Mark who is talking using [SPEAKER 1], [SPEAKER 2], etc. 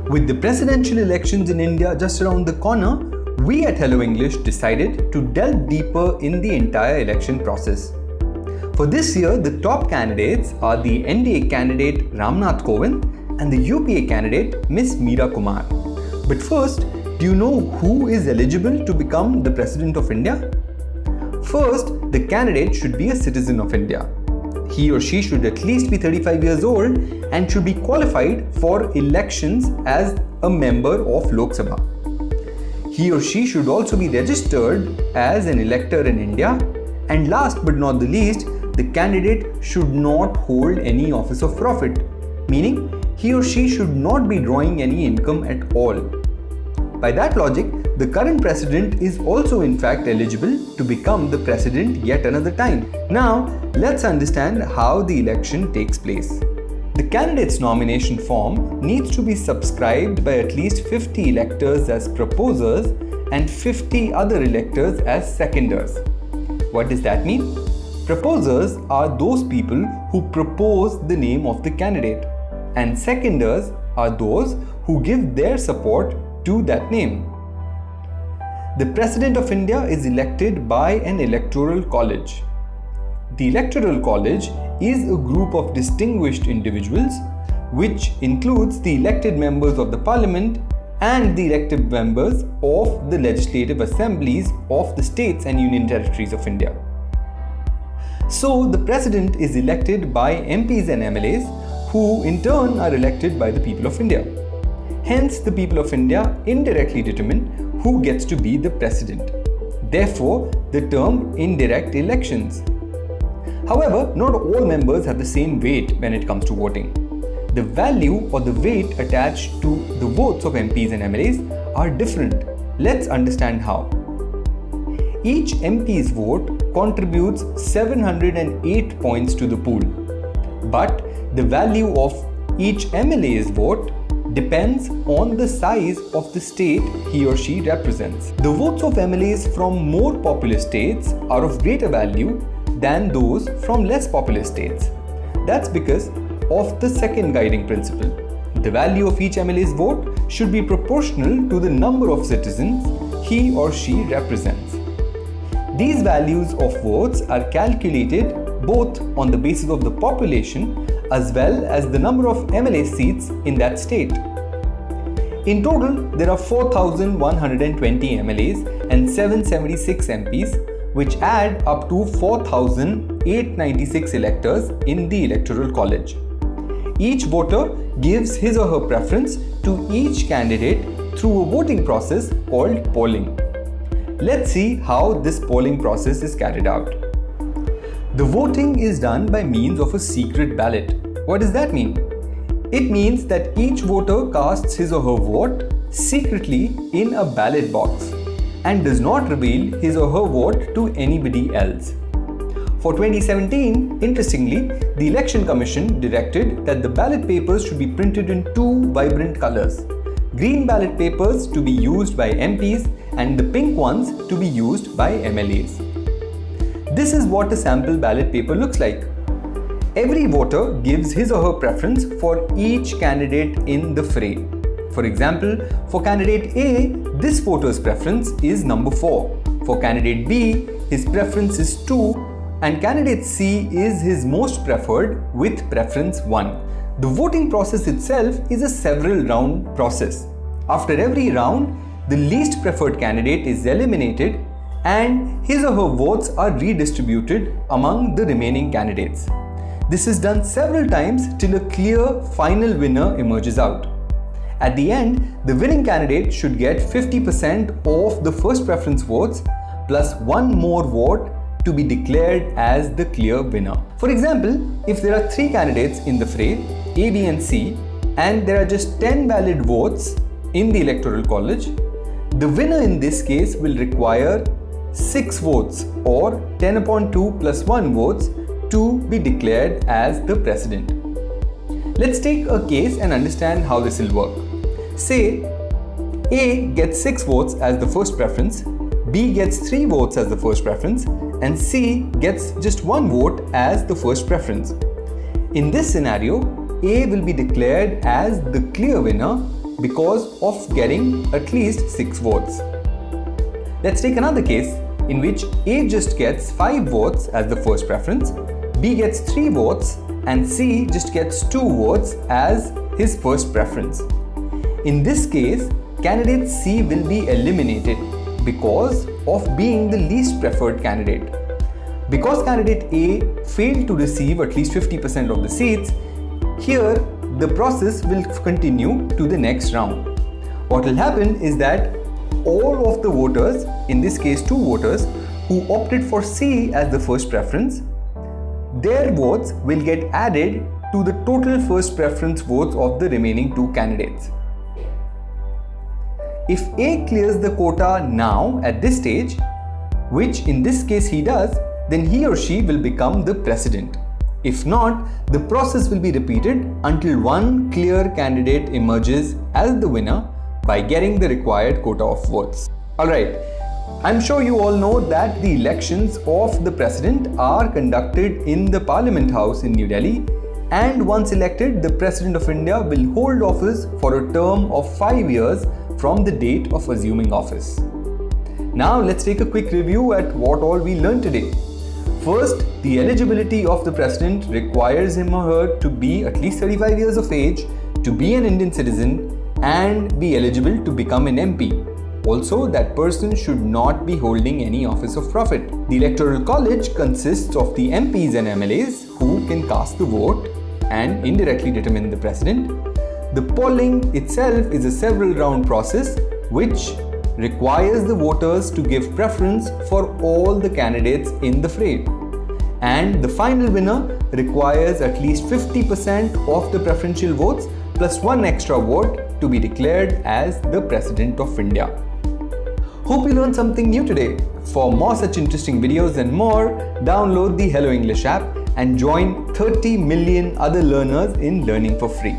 [SPEAKER 1] With the presidential elections in India just around the corner, we at Hello English decided to delve deeper in the entire election process. For this year, the top candidates are the NDA candidate Ramnath Kovind and the UPA candidate Miss Meera Kumar. But first, do you know who is eligible to become the President of India? First, the candidate should be a citizen of India. He or she should at least be 35 years old and should be qualified for elections as a member of Lok Sabha. He or she should also be registered as an elector in India. And last but not the least, the candidate should not hold any office of profit, meaning he or she should not be drawing any income at all. By that logic, the current president is also in fact eligible to become the president yet another time. Now, let's understand how the election takes place. The candidate's nomination form needs to be subscribed by at least 50 electors as proposers and 50 other electors as seconders. What does that mean? Proposers are those people who propose the name of the candidate, and seconders are those who give their support to that name. The President of India is elected by an electoral college. The electoral college is a group of distinguished individuals which includes the elected members of the parliament and the elected members of the legislative assemblies of the states and union territories of India. So the president is elected by MPs and MLAs who in turn are elected by the people of India. Hence, the people of India indirectly determine who gets to be the president. Therefore, the term indirect elections. However, not all members have the same weight when it comes to voting. The value or the weight attached to the votes of MPs and MLAs are different. Let's understand how. Each MP's vote contributes 708 points to the pool. But the value of each MLA's vote depends on the size of the state he or she represents. The votes of MLAs from more populous states are of greater value than those from less populous states. That's because of the second guiding principle. The value of each MLA's vote should be proportional to the number of citizens he or she represents. These values of votes are calculated both on the basis of the population as well as the number of MLA seats in that state. In total, there are 4,120 MLAs and 776 MPs, which add up to 4,896 electors in the Electoral College. Each voter gives his or her preference to each candidate through a voting process called polling. Let's see how this polling process is carried out. The voting is done by means of a secret ballot. What does that mean? It means that each voter casts his or her vote secretly in a ballot box and does not reveal his or her vote to anybody else. For 2017, interestingly, the Election Commission directed that the ballot papers should be printed in two vibrant colors: green ballot papers to be used by MPs and the pink ones to be used by MLAs. This is what a sample ballot paper looks like. Every voter gives his or her preference for each candidate in the fray. For example, for candidate A, this voter's preference is number 4. For candidate B, his preference is 2, and candidate C is his most preferred with preference 1. The voting process itself is a several round process. After every round, the least preferred candidate is eliminated and his or her votes are redistributed among the remaining candidates. This is done several times till a clear final winner emerges out. At the end, the winning candidate should get 50% of the first preference votes plus one more vote to be declared as the clear winner. For example, if there are 3 candidates in the fray, A, B and C, and there are just 10 valid votes in the Electoral College, the winner in this case will require 6 votes or 10 upon 2 plus 1 votes to be declared as the president. Let's take a case and understand how this will work. Say A gets 6 votes as the first preference, B gets 3 votes as the first preference, and C gets just 1 vote as the first preference. In this scenario, A will be declared as the clear winner because of getting at least 6 votes. Let's take another case in which A just gets 5 votes as the first preference, B gets 3 votes, and C just gets 2 votes as his first preference. In this case, candidate C will be eliminated because of being the least preferred candidate. Because candidate A failed to receive at least 50% of the seats, here the process will continue to the next round. What will happen is that all of the voters, in this case 2 voters, who opted for C as the first preference, their votes will get added to the total first preference votes of the remaining 2 candidates. If A clears the quota now at this stage, which in this case he does, then he or she will become the president. If not, the process will be repeated until one clear candidate emerges as the winner by getting the required quota of votes. Alright, I'm sure you all know that the elections of the president are conducted in the Parliament House in New Delhi, and once elected, the President of India will hold office for a term of 5 years from the date of assuming office. Now let's take a quick review at what all we learned today. First, the eligibility of the president requires him or her to be at least 35 years of age, to be an Indian citizen, and be eligible to become an MP. Also, that person should not be holding any office of profit. The Electoral College consists of the MPs and MLAs who can cast the vote and indirectly determine the president. The polling itself is a several round process which requires the voters to give preference for all the candidates in the fray. And the final winner requires at least 50% of the preferential votes plus 1 extra vote to be declared as the President of India. Hope you learned something new today. For more such interesting videos and more, download the Hello English app and join 30 million other learners in learning for free.